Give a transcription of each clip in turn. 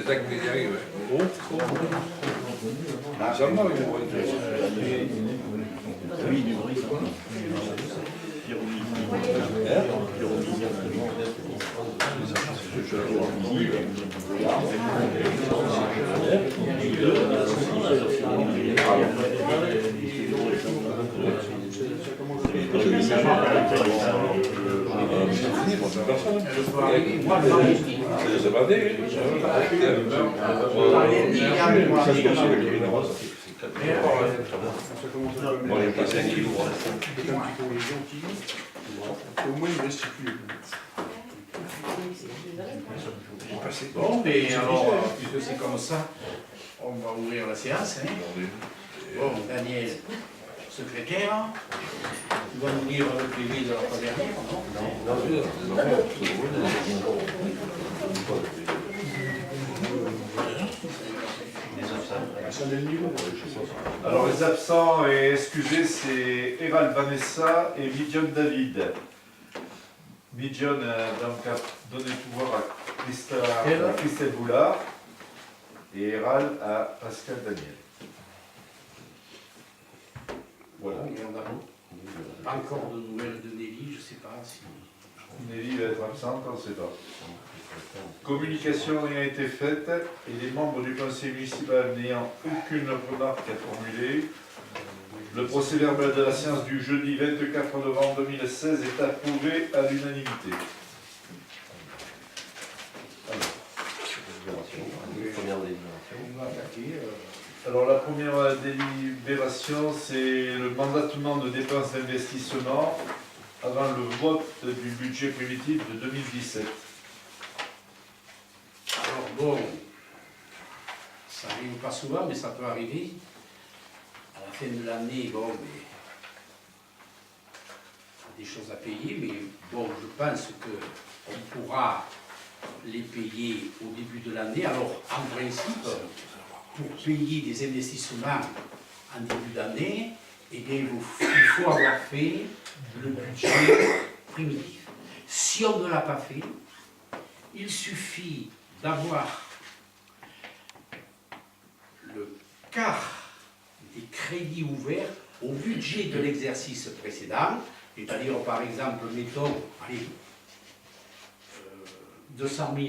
des actes médiaires, ouais. Seulement, ils vont au moins il restitue. Bon, mais alors, puisque c'est comme ça, on va ouvrir la séance. Hein. Bon, Daniel, secrétaire, tu vas nous lire le PV de la fois dernière, non? Alors les absents et excusés, c'est Eral Vanessa et Midjon David. Midjon donc a donné le pouvoir à Christelle Boulard et Eral à Pascal Daniel. Voilà. Et on n'a pas encore de nouvelles de Nelly, je ne sais pas si... Nelly va être absente, on ne sait pas. Communication ayant été faite et les membres du conseil municipal n'ayant aucune remarque à formuler, le procès verbal de la séance du jeudi 24 novembre 2016 est approuvé à l'unanimité. Alors la première délibération, c'est le mandatement de dépenses d'investissement avant le vote du budget primitif de 2017. Alors bon, ça n'arrive pas souvent, mais ça peut arriver. À la fin de l'année, bon, mais il y a des choses à payer, mais bon, je pense qu'on pourra les payer au début de l'année. Alors, en principe, pour payer des investissements en début d'année, eh bien, il faut avoir fait le budget primitif. Si on ne l'a pas fait, il suffit d'avoir le quart des crédits ouverts au budget de l'exercice précédent, c'est-à-dire par exemple, mettons, allez, 200 000,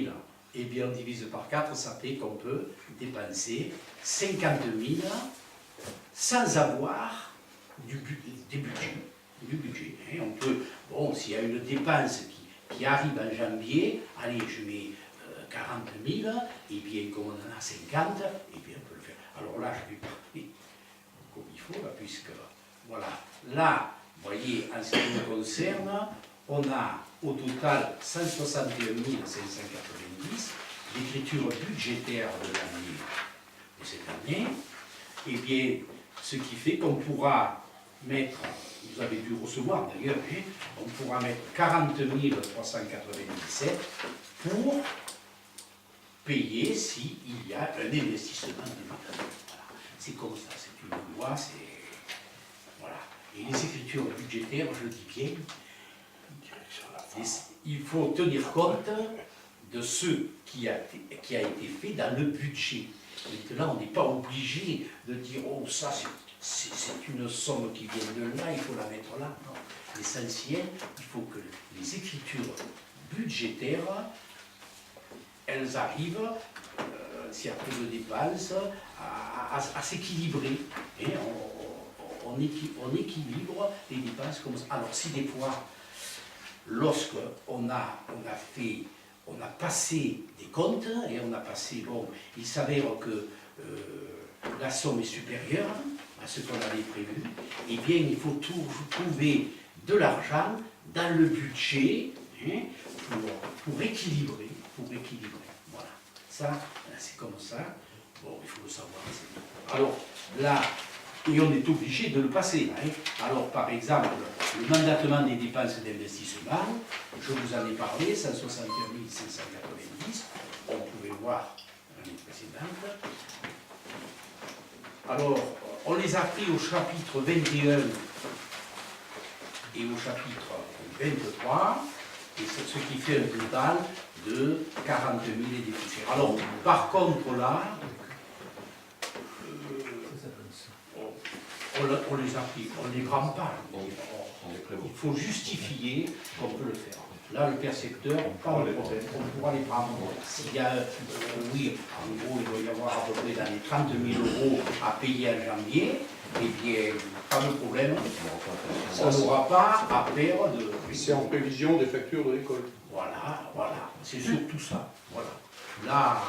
et bien on divise par 4, ça fait qu'on peut dépenser 50 000 sans avoir du budget. Hein. On peut, bon, s'il y a une dépense qui arrive en janvier, allez, je mets 40 000, et bien comme on en a 50, et bien on peut le faire. Alors là, je vais parler comme il faut, là, puisque, voilà, là, vous voyez, en ce qui me concerne, on a au total 161 590, l'écriture budgétaire de l'année, de cette année, et bien, ce qui fait qu'on pourra mettre, vous avez dû recevoir d'ailleurs, hein, on pourra mettre 40 397 pour payer s'il y a un investissement de l'État. Voilà. C'est comme ça, c'est une loi, c'est... Voilà. Et les écritures budgétaires, je dis bien, il faut tenir compte de ce qui a été fait dans le budget. Maintenant, on n'est pas obligé de dire « Oh, ça, c'est une somme qui vient de là, il faut la mettre là. » Non. L'essentiel, il faut que les écritures budgétaires, elles arrivent, s'il y a peu de dépenses, à s'équilibrer. Et on équilibre les dépenses comme ça. Alors, si des fois, lorsqu'on a passé des comptes, et on a passé, bon, il s'avère que la somme est supérieure à ce qu'on avait prévu, eh bien, il faut trouver de l'argent dans le budget, hein, pour équilibrer. Voilà. Ça, c'est comme ça. Bon, il faut le savoir. Alors, là, et on est obligé de le passer. Hein. Alors, par exemple, le mandatement des dépenses d'investissement, je vous en ai parlé, 161 590, on pouvait voir l'année précédente. Alors, on les a pris au chapitre 21 et au chapitre 23, et c'est ce qui fait un total de 40 000 et des poussières. Alors, par contre, là, on les applique, on ne les prend pas. Il faut justifier qu'on peut le faire. Là, le percepteur, pas de problème, on pourra les prendre. S'il y a, oui, en gros, il doit y avoir à peu près dans les 30 000 € à payer en janvier, eh bien, pas de problème, on n'aura pas à perdre de... C'est en prévision des factures de l'école. Voilà, voilà, c'est surtout ça, voilà. Là,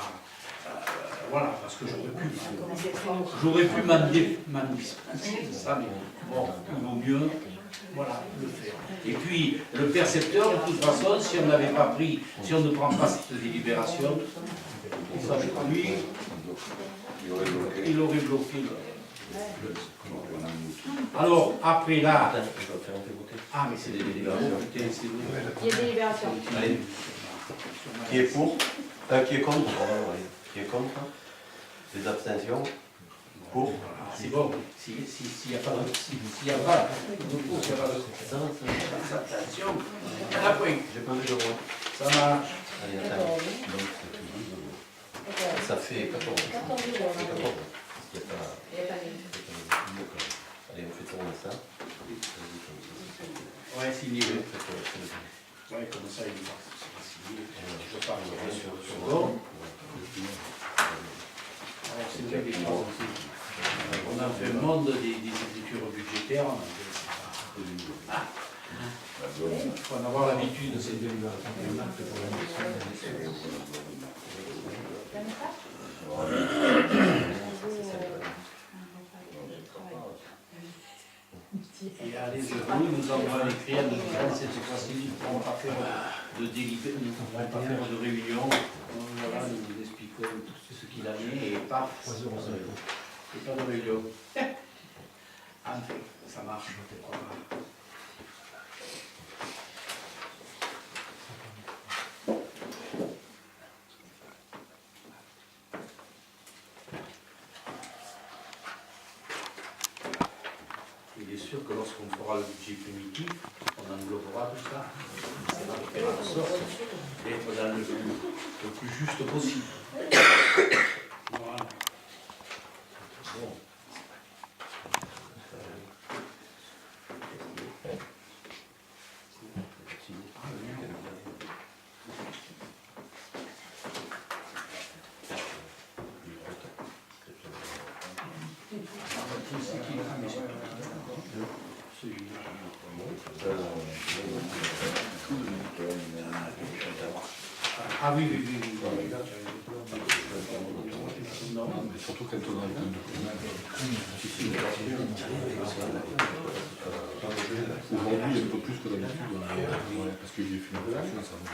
voilà, parce que j'aurais pu m'en dispenser de ça, mais bon, il vaut mieux, voilà, le faire. Et puis, le percepteur, de toute façon, si on n'avait pas pris, si on ne prend pas cette délibération, lui, il aurait bloqué le... Alors, après là... Ah, mais c'est des délibérations. Il y a des délibérations. Allez. Qui est pour qui est contre Qui est contre Les abstentions Pour C'est bon, s'il n'y a pas de... S'il n'y a pas d'abstention, après, J'ai pas vu le vote. ça marche. Allez, attends. Ça fait 14. 14 Il jours. y a pas... Il n'y a pas de... Allez, on fait tourner ça. Ouais, signé. Ouais, comme ça, il va signer. Je parle sur le second. Alors, c'est vrai que les choses aussi. On a fait le monde des écritures budgétaires. Il faut en avoir l'habitude de ces délibérations. Et allez, nous avons écrit à nous dire cette fois-ci, nous ne pourrons pas faire de délibération, nous ne pourrons pas faire de réunion. Voilà, nous expliquons ce qu'il en est et paf, c'est pas de réunion. Enfin, ça marche. Voilà. Il est sûr que lorsqu'on fera le budget primitif, on englobera tout ça. Ça va faire en sorte d'être dans le plus juste possible. Voilà. Bon. Ah oui, oui, oui, oui. Non, Mais surtout quand on a un aujourd'hui, un peu plus que d'habitude, parce que j'ai fait une réflexion, ça va.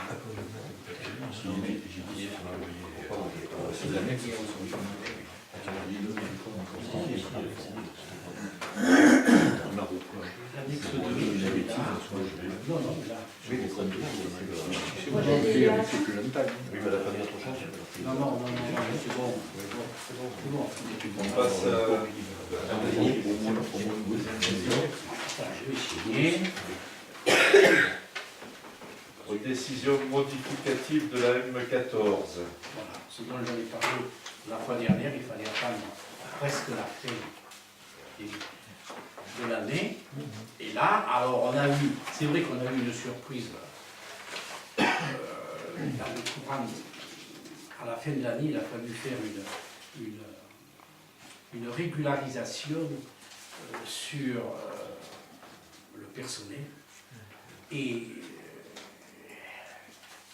C'est de l'annexe, l'annexe de non, non, là. Oui, mais ça me dit, Moi, j'ai des délibérations. oui, mais la famille autre chose. Non, non, non, non, c'est bon. C'est bon. On passe Je vais signer. aux décisions modificatives de la M14. Voilà, ce dont j'avais parlé la fois dernière, il fallait attendre presque la fin de l'année. Et là, alors on a eu, c'est vrai qu'on a eu une surprise dans le courant, à la fin de l'année, il a fallu faire une régularisation sur le personnel. Et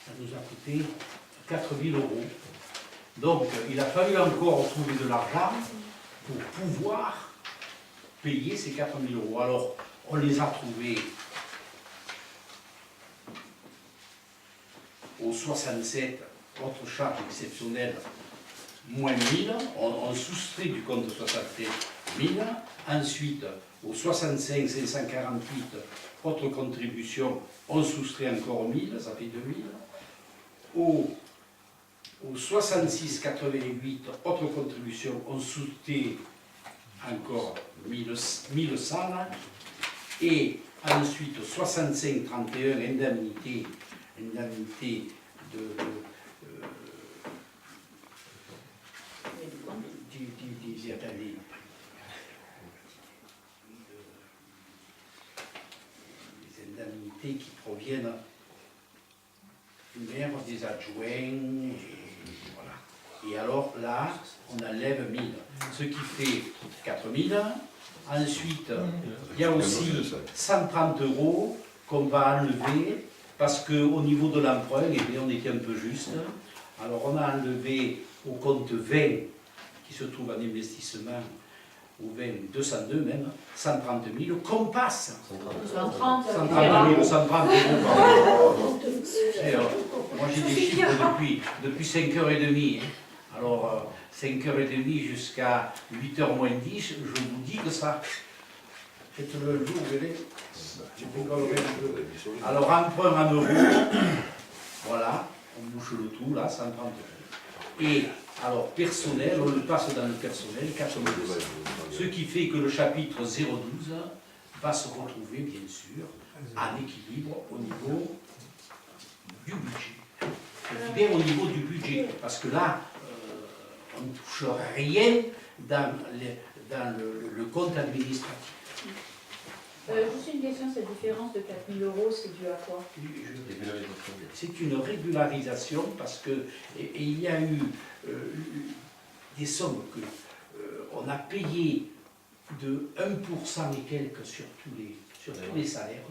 ça nous a coûté 4 000 €. Donc, il a fallu encore trouver de l'argent pour pouvoir payer ces 4 000 €. Alors, on les a trouvés au 67, autre charge exceptionnelle, moins 1000. On soustrait du compte 67 000. Ensuite, au 65 548, autre contribution, on soustrait encore 1000, ça fait 2000. Au 66 88, autre contribution, on soustrait encore 1100. Et ensuite, 65 31, indemnité des indemnités qui proviennent du maire, des adjoints, et voilà. Et alors là, on enlève 1000, ce qui fait 4000. Ensuite, il y a aussi 130 € qu'on va enlever parce qu'au niveau de l'emprunt, eh bien, on était un peu juste. Alors on a enlevé au compte 20 qui se trouve en investissement, ou 20, 202 même, 130 000 qu'on passe. 130, 130 €, pardon. Et, moi j'ai des chiffres depuis 5h30. Hein. Alors 5h30 jusqu'à 8h moins 10, je vous dis que ça. Faites-le le jour, vous verrez. Je rigolerai un peu. Alors emprunt en euros, voilà, on bouche le tout là, 130 €. Et alors personnel, on le passe dans le personnel, 4 000 €. Ce qui fait que le chapitre 012 va se retrouver bien sûr en équilibre au niveau du budget. Je dis bien au niveau du budget, parce que là, on ne touche rien dans le compte administratif. Juste une question, cette différence de 4 000 €, c'est dû à quoi? C'est une régularisation parce que et il y a eu des sommes que on a payées de 1% et quelques sur tous les salaires.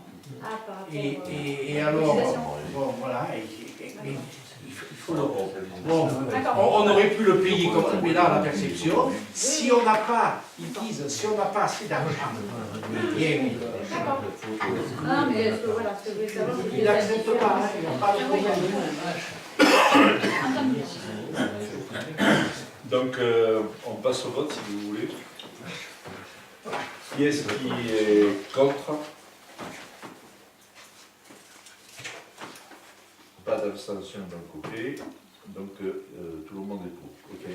Ah, par rapport Et alors, bon, voilà, il faut le... Bon, on aurait pu le payer comme mais là, la perception, si on n'a pas, ils disent, si on n'a pas assez d'argent, bien, D'accord. Ah, mais voilà, ce que je voulais savoir, c'est il n'accepte pas, hein, il n'a pas de problème. Donc, on passe au vote si vous voulez. Qui est-ce qui est contre? Pas d'abstention d'un côté. Donc, tout le monde est pour. OK.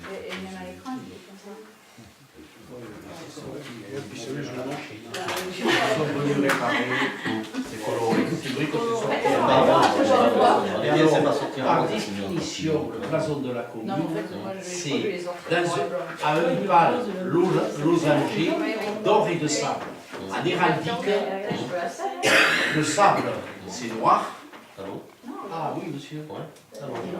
Et même à l'écran, il est comme ça. Ils sont venus réparer, c'est coloré, c'est vrai que c'est sorti. Eh bien, c'est pas sorti en Par rose. définition, le blason de la Non, en commune, fait, moi, je c'est les à un pal losangé d'or et de sable. En héraldique, le sable, c'est noir. Ah bon? Ah oui, monsieur. Ouais.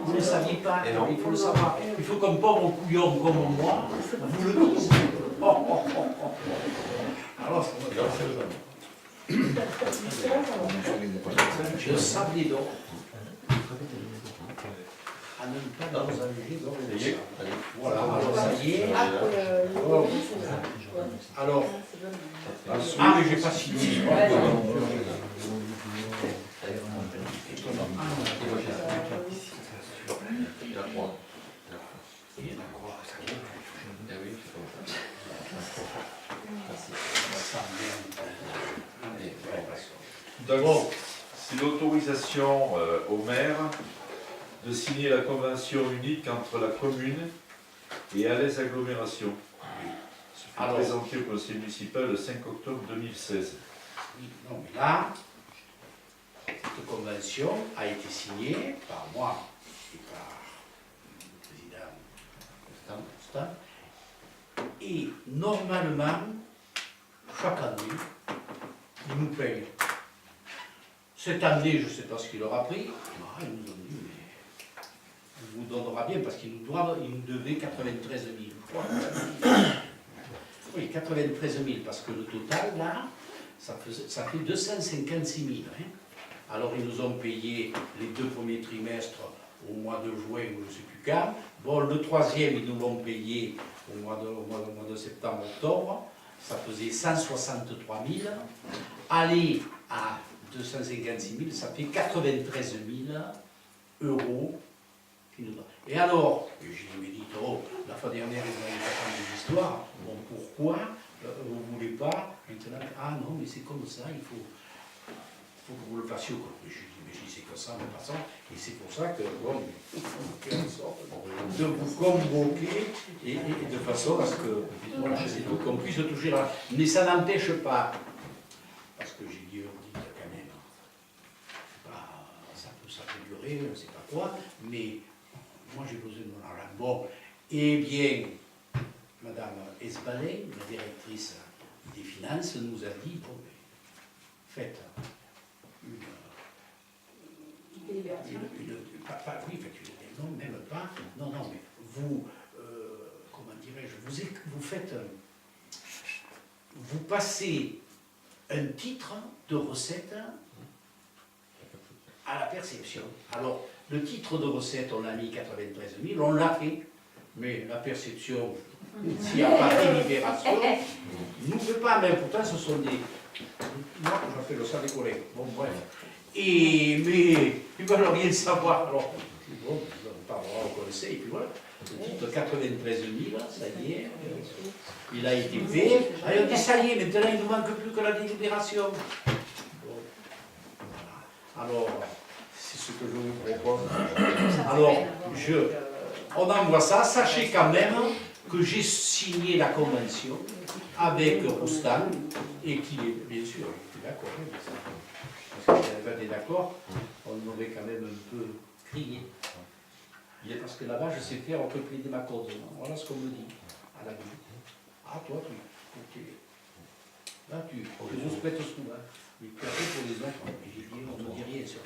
Vous ne le saviez pas, Et non. il faut le savoir. Il faut qu'un pauvre couillon comme moi, vous le disiez. Oh, oh, oh, oh. Alors, ça va faire le sable d'or. À ne pas dans un d'or et de sable. Voilà, alors ça y est. Alors, ah, mais j'ai pas signé. Il a trois. Donc, c'est l'autorisation au maire de signer la convention unique entre la commune et Alès Agglomération. Ce fut présenté au conseil municipal le 5 octobre 2016. Oui, non, mais là, cette convention a été signée par moi et par le président Constant. Et normalement, chaque année, ils nous payent Cette année, je ne sais pas ce qu'il aura pris. Ah, ils nous ont dit, mais on vous donnera bien, parce qu'ils nous devaient 93 000, je crois. Oui, 93 000, parce que le total, là, ça fait 256 000. Hein. Alors, ils nous ont payé les 2 premiers trimestres au mois de juin, ou je ne sais plus quand. Bon, le 3e, ils nous l'ont payé au mois de septembre, octobre. Ça faisait 163 000. Aller à 256 000, ça fait 93 000 euros qu'ils nous donnent. Et alors, j'ai dit, mais dites, oh, la fois dernière, ils n'avaient pas fait des histoires. Bon, pourquoi vous ne voulez pas maintenant? Ah non, mais c'est comme ça, il faut que vous le fassiez. Je dis, mais je dis, c'est comme ça, de toute façon. Et c'est pour ça que, bon, on fait en sorte de vous convoquer et de façon à ce que, voilà, qu'on puisse toucher la... Mais ça n'empêche pas, parce que j'ai dit, quand même, ça peut durer, on ne sait pas quoi, mais moi j'ai besoin de mon argent. Bon, eh bien, Madame Esballet, la directrice des finances, nous a dit, bon, faites non, même pas, non, mais vous, comment dirais-je, vous faites, vous passez un titre de recette à la perception. Alors, le titre de recette, on l'a mis 93 000, on l'a fait, mais la perception, s'il n'y a pas de délibération, nous ne fait pas, mais pourtant ce sont des... Moi, j'appelle ça des collègues. Bon, bref. Mais ils veulent rien savoir. Alors, bon, on parlera au conseil, et puis voilà. Le titre 93 000, ça y est, il a été payé. Allez, on dit, ça y est, maintenant il ne nous manque plus que la délibération. Bon, voilà. Alors, c'est ce que je vous propose. Alors, on envoie ça. Sachez quand même que j'ai signé la convention avec Roustan et qui est, bien sûr, d'accord avec ça. Parce que si on avait pas d'accord, on aurait quand même un peu crié. Parce que là-bas, je sais faire, on peut plaider ma cause. Voilà ce qu'on me dit à la vie. Ah, toi, là, tu nous prêtes souvent. Et puis après, pour les autres, on ne dit rien sur ça.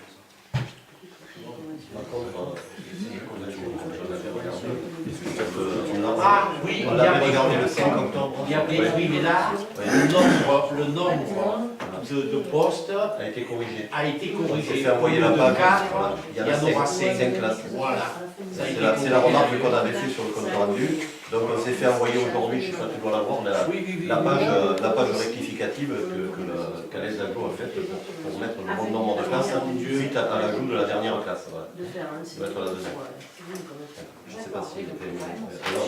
Ah oui, on l'avait regardé le 5 octobre. Oui, mais là, le nombre de postes A été corrigé. Il Faire envoyer la page. 4, Il y en en aura a 5. 5 classes. Voilà. C'est la remarque qu'on avait fait sur le compte rendu. Donc on s'est fait envoyer aujourd'hui, je ne sais pas si tu dois l'avoir, la page rectificative que Calais Aglo a faite pour mettre le bon nombre de classes suite à l'ajout de la dernière classe. Voilà. Ça doit être la deuxième. Je ne sais pas si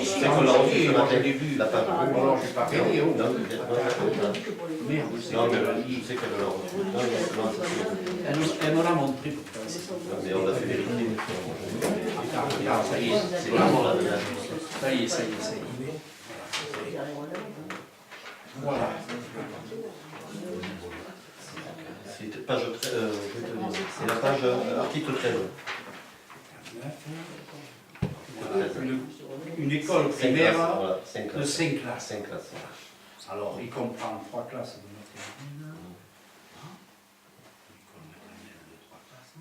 c'est qu'on l'a reçu ce matin, la page. Alors, je n'ai pas regardé. Non, Merde, mais je sais qu'elle l'a reçu. elle me l'a montré pourtant. Mais on l'a fait vérifier. Ah, ça y est, c'est vraiment la dernière. Ça y est. Voilà. C'est page 13, c'est la page article 13. Une école primaire de 5 classes. 5 classes. Alors, il comprend 3 classes de maternelle. L'école maternelle de 3 classes.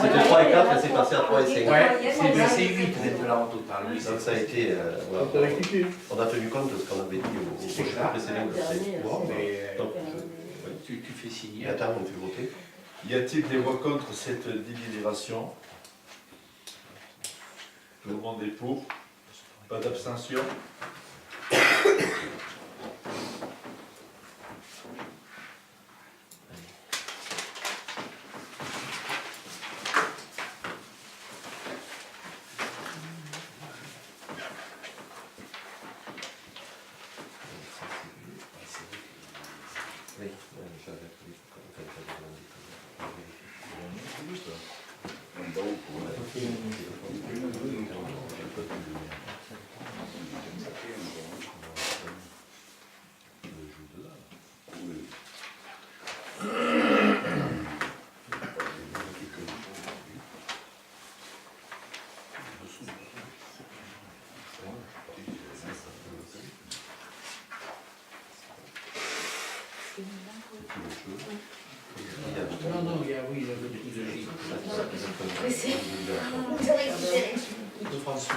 C'était 3 et 4 et c'est passé à 3 et 5. Ouais, c'est 8 maintenant au total. Oui, donc ça a été. On a tenu compte de ce qu'on avait dit au précédent. Bon, mais Donc, tu fais signer. et attends, on fait voter. Y a-t-il des voix contre cette délibération? Tout le monde est pour. Pas d'abstention. Oui, j'avais pris. Non, non, il y a, oui, le petit de Gilles. De François.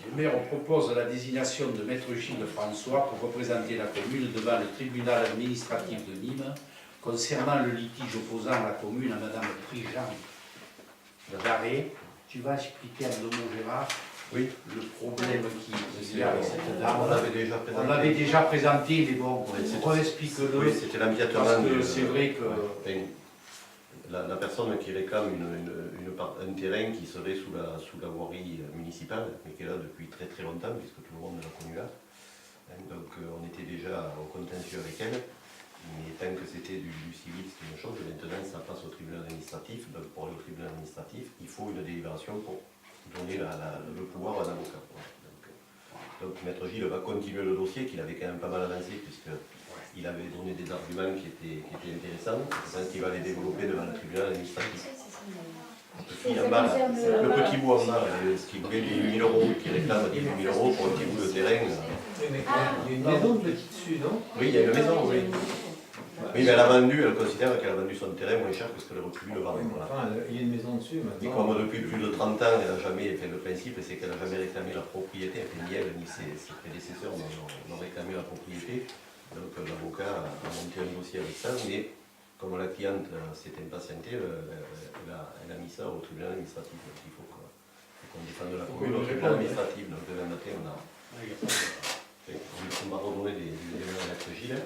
Le maire propose la désignation de Maître Gilles François pour représenter la commune devant le tribunal administratif de Nîmes concernant le litige opposant la commune à Madame Prigent d'Arrêt. Tu vas expliquer à Domo Gérard Oui. le problème qu'il y a avec cette dame. On l'avait déjà présenté. On l'avait déjà présenté, mais bon, explique-le. Oui, c'était l'ambiateur. Parce que c'est vrai que... La personne qui réclame un terrain qui serait sous la voirie municipale, mais qui est là depuis très très longtemps, puisque tout le monde l'a connu là. Donc on était déjà en contentieux avec elle, mais tant que c'était du civil, c'était une chose, et maintenant ça passe au tribunal administratif. Donc pour aller au tribunal administratif, il faut une délibération pour donner le pouvoir à un avocat. Donc Maître Gilles va continuer le dossier, qu'il avait quand même pas mal avancé, puisqu'il avait donné des arguments qui étaient intéressants. Je pense qu'il va les développer devant le tribunal administratif. Le petit bout en bas, ce qui voulait 18 000 €, qui réclame 18 000 € pour un petit bout de terrain. Il y a une maison de petit dessus, non? Oui, il y a une maison, oui. Oui, mais elle considère qu'elle a vendu son terrain moins cher que ce qu'elle aurait pu le vendre. Voilà. Enfin, il y a une maison dessus maintenant. Mais comme depuis plus de 30 ans, elle n'a jamais fait le principe, c'est qu'elle n'a jamais réclamé la propriété, ni elle ni ses prédécesseurs n'ont réclamé la propriété. Donc l'avocat a monté un dossier avec ça, mais comme la cliente s'est impatientée, elle a mis ça au tribunal administratif. Donc il faut qu'on défende la commune au tribunal administratif. Donc demain matin, on va redonner des éléments à Maître Gilles.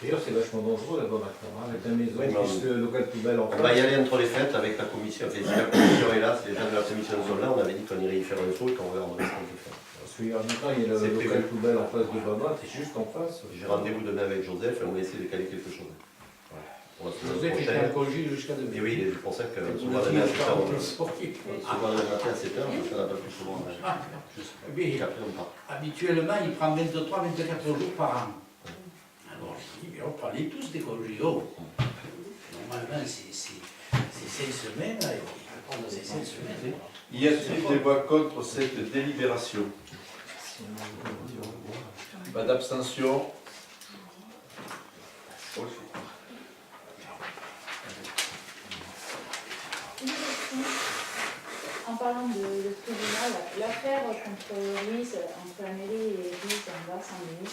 D'ailleurs, c'est vachement dangereux là-bas maintenant, avec la maison, Oui, plus le local poubelle en On va y aller entre les fêtes avec la commission. Enfin, si la commission est là, si les gens de la commission sont là, on avait dit qu'on irait y faire un saut et qu'on regarderait ce qu'on peut faire. Parce qu'il y a maintenant, il y a le C'est local prévu. poubelle en face de Baba, c'est juste en face. J'ai rendez-vous demain avec Joseph et on va essayer de caler quelque chose. Voilà. Pour la semaine Joseph était prochaine. en congé jusqu'à demain. Et oui, c'est pour ça que souvent On le a matin dit sportif. souvent le matin à 7h, parce qu'on n'a pas plus souvent. Oui, Après, on part. habituellement, il prend 23-24 jours par an. Alors, je dis, mais on prenait tous des congés. Oh. Normalement, c'est 5 semaines, là, il va prendre ces 5 semaines. Y a-t-il des voix contre cette délibération? Pas d'abstention. En parlant de tribunal, l'affaire contre Louis, entre la mairie et Louis, ça va sans lui.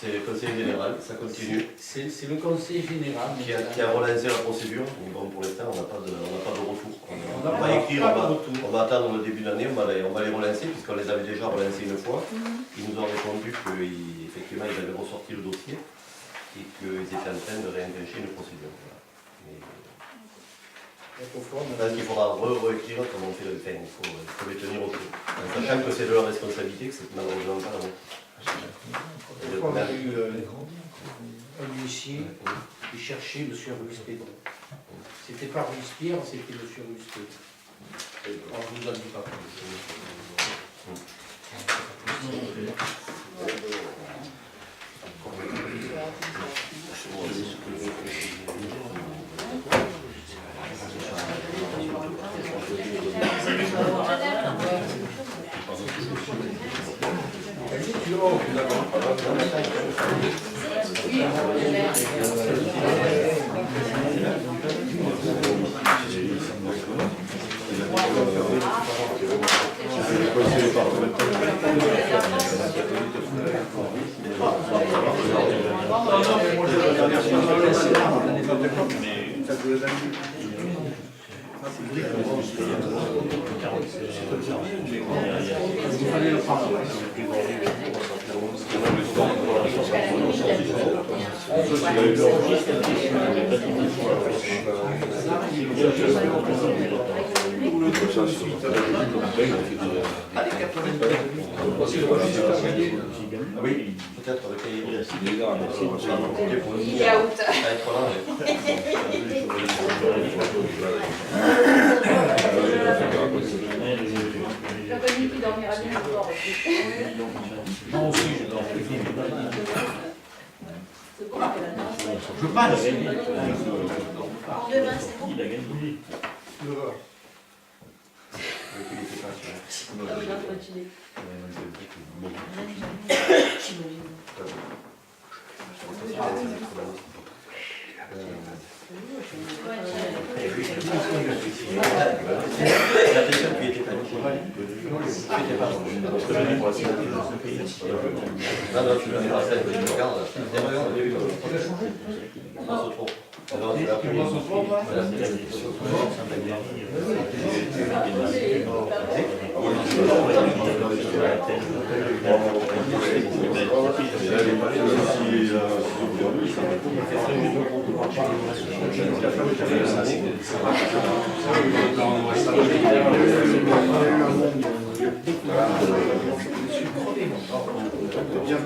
C'est le conseil général, ça continue. C'est le conseil général Qui a relancé la procédure, mais bon, pour l'instant, on n'a pas de retour. On On va écrire, pas de retour. on va attendre le début d'année, on va les relancer, puisqu'on les avait déjà relancés une fois. Ils nous ont répondu qu'effectivement, ils avaient ressorti le dossier et qu'ils étaient en train de réenclencher une procédure. Voilà. Mais, je pense qu'il faudra réécrire comme on fait le fait, il faut les tenir au courant. En sachant que c'est de leur responsabilité, que c'est malheureusement pas la nôtre. On a eu un huissier qui cherchait M. Ruiz Pedro. C'était pas Ruiz Pierre, c'était M. Ruiz Pedro. Alors, je vous en dis pas Oui, peut-être le cahier de Il est out. Je connais qui dormira bien le soir aussi. Moi aussi, je dors plus vite. C'est bon, c'est la danse. Je pense. Demain, c'est bon. Il a gagné. Ah oui, là, faut continuer. La personne qui était planifiée, c'était pas non, non, tu l'as fait, je regarde. On se trompe. Alors, tu l'as pris. Bien.